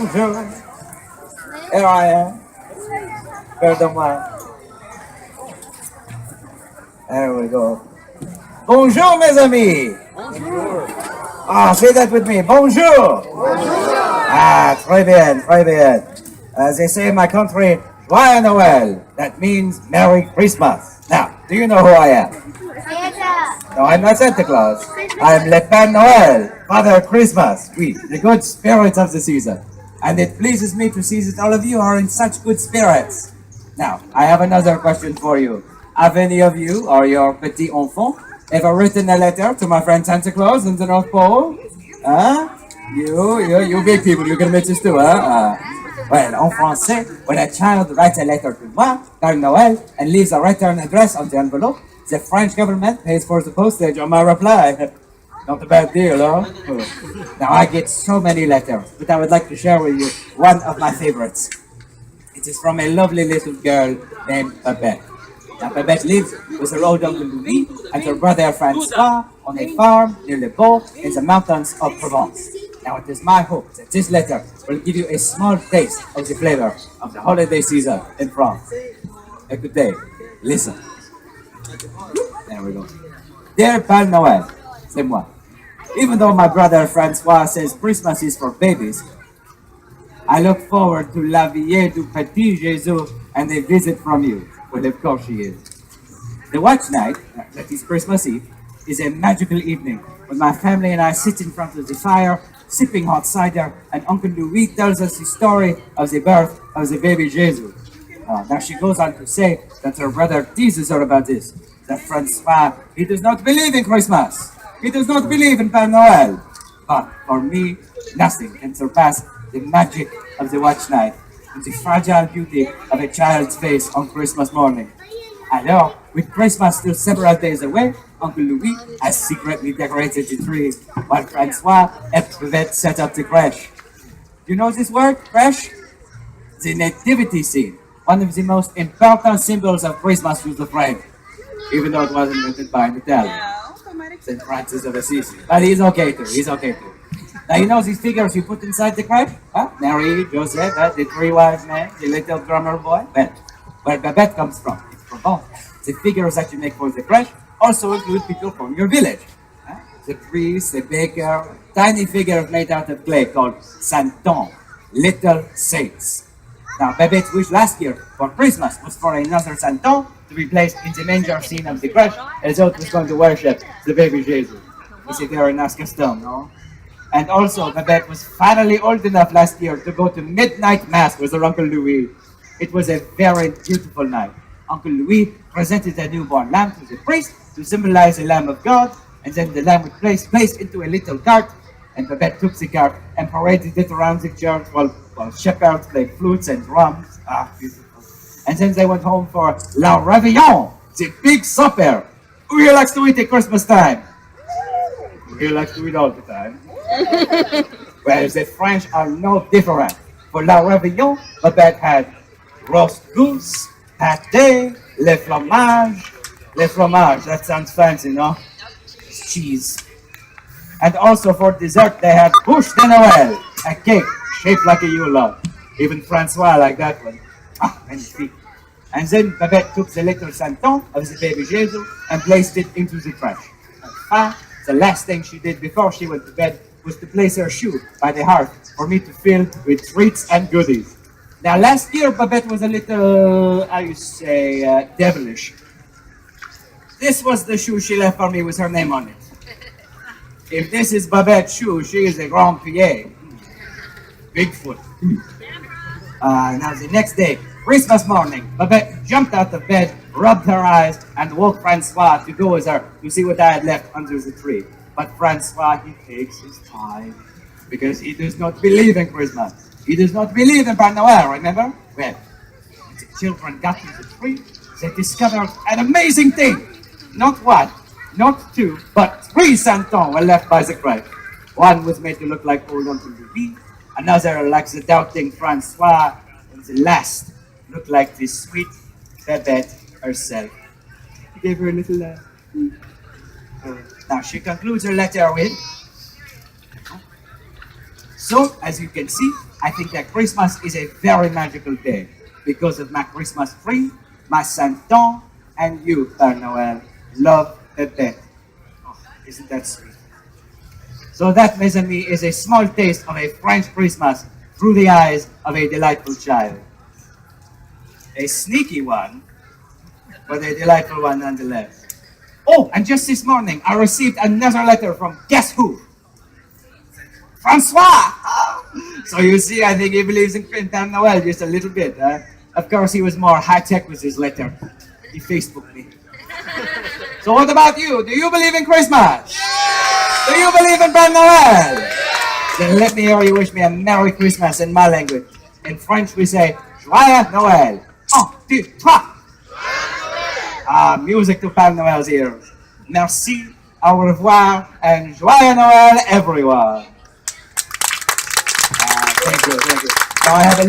Bonjour. Here I am. Père Noël. There we go. Bonjour, mes amis. Ah, say that with me. Bonjour. Ah, très bien, très bien. As they say in my country, Joyeux Noël. That means Merry Christmas. Now, do you know who I am? No, I'm not Santa Claus. I'm Le Père Noël, Father Christmas. Oui, the good spirits of the season. And it pleases me to see that all of you are in such good spirits. Now, I have another question for you. Have any of you, or your petit enfant, ever written a letter to my friend Santa Claus in the North Pole? Huh? You big people, you can admit this too, huh? Well, en français, when a child writes a letter to moi, Père Noël, and leaves a return address on the envelope, the French government pays for the postage on my reply. Not a bad deal, huh? Now, I get so many letters, but I would like to share with you one of my favorites. It is from a lovely little girl named Babette. Now, Babette lives with her old uncle Louis and her brother Francois on a farm near Le Beau in the mountains of Provence. Now, it is my hope that this letter will give you a small taste of the flavor of the holiday season in France. Écoutez, listen. There we go. Dear Père Noël, c'est moi. Even though my brother Francois says Christmas is for babies, I look forward to La Vie du Petit Jésus and a visit from you. Well, of course she is. The watch night, that is Christmas Eve, is a magical evening when my family and I sit in front of the fire, sipping hot cider, and Uncle Louis tells us the story of the birth of the baby Jesus. Now she goes on to say that her brother teases her about this, that Francois, he does not believe in Christmas. He does not believe in Père Noël. But for me, nothing can surpass the magic of the watch night and the fragile beauty of a child's face on Christmas morning. Alors, with Christmas still several days away, Uncle Louis has secretly decorated the tree, while Francois and Crevette set up the crèche. You know this word, crèche? The nativity scene, one of the most important symbols of Christmas was the frame, even though it was invented by an Italian, St. Francis of Assisi. But he's okay too, he's okay too. Now you know these figures you put inside the crèche? Huh? Mary, Joseph, the three wise men, the little drummer boy. Well, where Babette comes from, it's from both. The figures that you make for the crèche also include people from your village. Huh? The priest, the baker, tiny figures made out of clay called santons, little saints. Now Babette's wish last year for Christmas was for another santon to be placed in the manger scene of the crèche, as though it was going to worship the baby Jesus. It's a very nice custom, no? And also, Babette was finally old enough last year to go to midnight mass with her Uncle Louis. It was a very beautiful night. Uncle Louis presented a newborn lamb to the priest to symbolize the Lamb of God, and then the lamb was placed into a little cart, and Babette took the cart and paraded it around the church while shepherds played flutes and drums. Ah, beautiful. And then they went home for La Réveillon, the big supper. Who here likes to eat at Christmas time? Who here likes to eat all the time? Well, the French are no different. For La Réveillon, Babette had roast goose, pâté, le fromage. Le fromage, that sounds fancy, no? It's cheese. And also for dessert, they had bûche de Noël, a cake shaped like a Yule log. Even Francois liked that one. Ah, magnifique. And then Babette took the little santon of the baby Jesus and placed it into the trash. The last thing she did before she went to bed was to place her shoe by the hearth for me to fill with treats and goodies. Now, last year, Babette was a little, devilish. This was the shoe she left for me with her name on it. If this is Babette's shoe, she is a Grand Pied. Bigfoot. Now, the next day, Christmas morning, Babette jumped out of bed, rubbed her eyes, and woke Francois to go with her to see what I had left under the tree. But Francois, he takes his time because he does not believe in Christmas. He does not believe in Père Noël, remember? Well, when the children got to the tree, they discovered an amazing thing. Not one, not two, but three santons were left by the crèche. One was made to look like old Uncle Louis, another like the doubting Francois, and the last looked like the sweet Babette herself. He gave her a little laugh. Now she concludes her letter with, so, as you can see, I think that Christmas is a very magical day because of my Christmas tree, my Santon, and you, Père Noël. Love Pepe. Oh, isn't that sweet? So that, mes amis, is a small taste of a French Christmas through the eyes of a delightful child. A sneaky one, but a delightful one nonetheless. Oh, and just this morning, I received another letter from guess who? Francois! So you see, I think he believes in Père Noël just a little bit. Of course, he was more high-tech with his letter. He Facebooked me. So what about you? Do you believe in Christmas? Do you believe in Père Noël? Then let me hear you wish me a Merry Christmas in my language. In French, we say, Joyeux Noël. 1, 2, 3. Music to Père Noël's ears. Merci, au revoir, and Joyeux Noël, everyone. Thank you. Now I have a